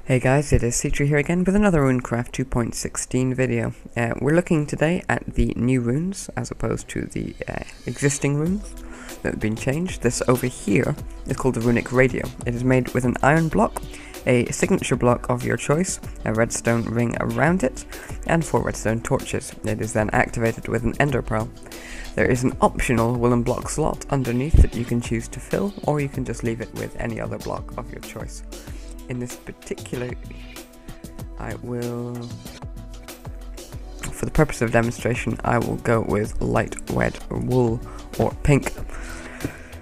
Hey guys, it is Citri here again with another Runecraft 2.16 video. We're looking today at the new runes as opposed to the existing runes that have been changed. This over here is called the Runic Radio. It is made with an iron block, a signature block of your choice, a redstone ring around it, and 4 redstone torches. It is then activated with an ender pearl. There is an optional woolen block slot underneath that you can choose to fill, or you can just leave it with any other block of your choice. In this particular, I will, for the purpose of demonstration, I will go with light red wool or pink.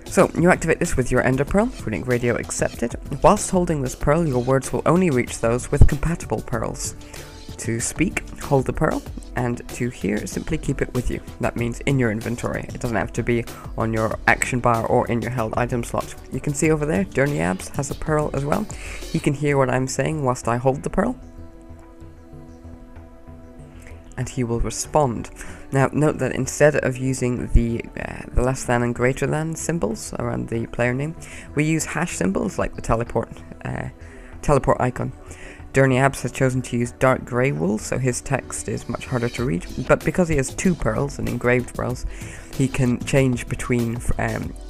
So, you activate this with your ender pearl, Runic Radio accepted. Whilst holding this pearl, your words will only reach those with compatible pearls. To speak, hold the pearl, and to hear, simply keep it with you. That means in your inventory. It doesn't have to be on your action bar or in your held item slot. You can see over there, Abs has a pearl as well. He can hear what I'm saying whilst I hold the pearl, and he will respond. Now, note that instead of using the less than and greater than symbols around the player name, we use hash symbols like the teleport icon. Abs has chosen to use dark grey wool, so his text is much harder to read, but because he has 2 pearls and engraved pearls, he can change between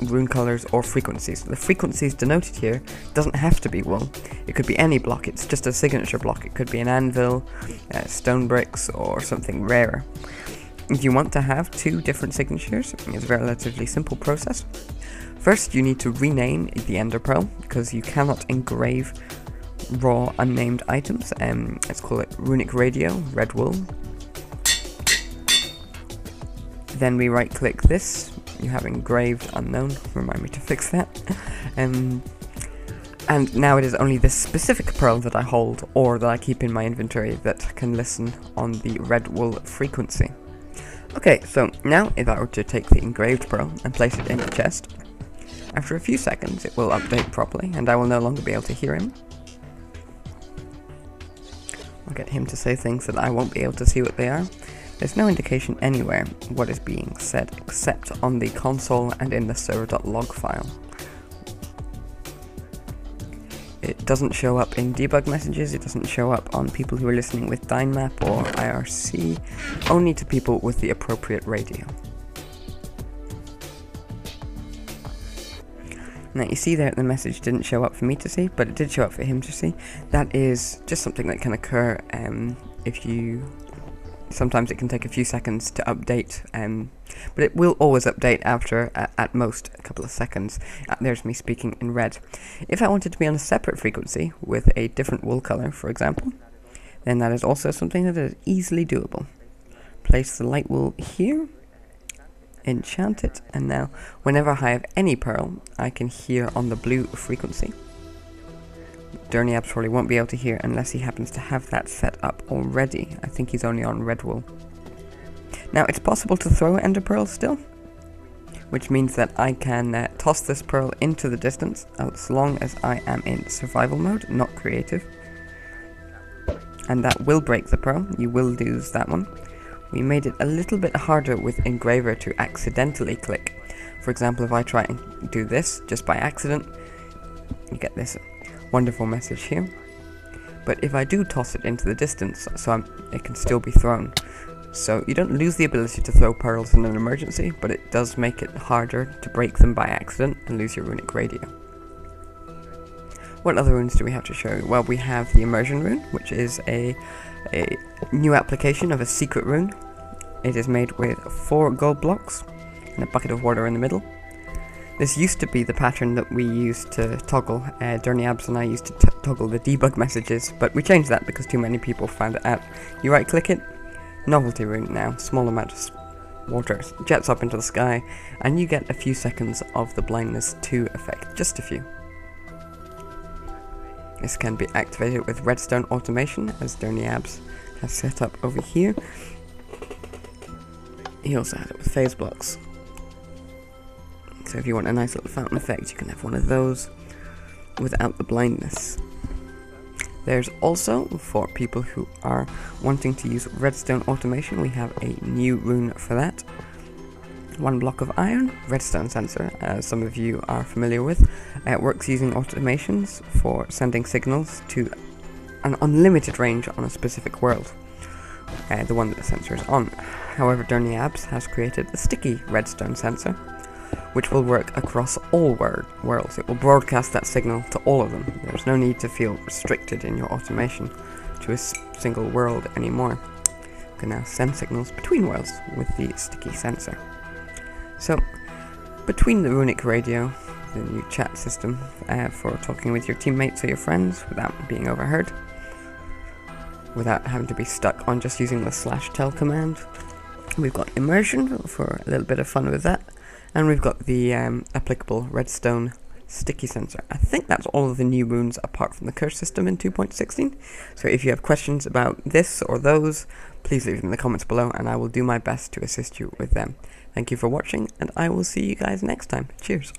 rune colours or frequencies. The frequencies denoted here doesn't have to be wool, it could be any block, it's just a signature block. It could be an anvil, stone bricks, or something rarer. If you want to have 2 different signatures, it's a relatively simple process. First, you need to rename the ender pearl, because you cannot engrave raw unnamed items. Let's call it Runic Radio, red wool. Then we right click this, you have engraved unknown, remind me to fix that. And now it is only this specific pearl that I hold or that I keep in my inventory that can listen on the red wool frequency. Okay, so now if I were to take the engraved pearl and place it in the chest, after a few seconds it will update properly and I will no longer be able to hear him. I'll get him to say things that I won't be able to see what they are. There's no indication anywhere what is being said except on the console and in the server.log file. It doesn't show up in debug messages, it doesn't show up on people who are listening with Dynmap or IRC, only to people with the appropriate radio. Now you see there the message didn't show up for me to see, but it did show up for him to see. That is just something that can occur if you... Sometimes it can take a few seconds to update, but it will always update after, at most, a couple of seconds. There's me speaking in red. If I wanted to be on a separate frequency, with a different wool colour, for example, then that is also something that is easily doable. Place the light wool here, enchant it, and now whenever I have any pearl I can hear on the blue frequency. Abs probably won't be able to hear unless he happens to have that set up already. I think he's only on red wool. Now it's possible to throw ender pearls still, which means that I can toss this pearl into the distance as long as I am in survival mode, not creative, and that will break the pearl. You will lose that one. We made it a little bit harder with Engraver to accidentally click. For example, if I try and do this just by accident, you get this wonderful message here. But if I do toss it into the distance, it can still be thrown. So you don't lose the ability to throw pearls in an emergency, but it does make it harder to break them by accident and lose your Runic Radio. What other runes do we have to show? Well, we have the Immersion rune, which is a new application of a secret rune. It is made with 4 gold blocks and a bucket of water in the middle. This used to be the pattern that we used to toggle. Abs and I used to toggle the debug messages, but we changed that because too many people found it out. You right click it, novelty rune now, small amount of water jets up into the sky, and you get a few seconds of the blindness 2 effect, just a few. This can be activated with redstone automation, as Abs has set up over here. He also had it with phase blocks. So if you want a nice little fountain effect, you can have one of those without the blindness. There's also, for people who are wanting to use redstone automation, we have a new rune for that. 1 block of iron, Redstone Sensor, as some of you are familiar with. It works using automations for sending signals to an unlimited range on a specific world, the one that the sensor is on. However, Durniabs has created the Sticky Redstone Sensor, which will work across all worlds. It will broadcast that signal to all of them. There's no need to feel restricted in your automation to a single world anymore. You can now send signals between worlds with the Sticky Sensor. So, between the Runic Radio, the new chat system for talking with your teammates or your friends without being overheard, without having to be stuck on just using the /tel command, we've got Immersion for a little bit of fun with that, and we've got the applicable Redstone Sticky Sensor. I think that's all of the new runes apart from the curse system in 2.16. So if you have questions about this or those, please leave them in the comments below and I will do my best to assist you with them. Thank you for watching, and I will see you guys next time. Cheers.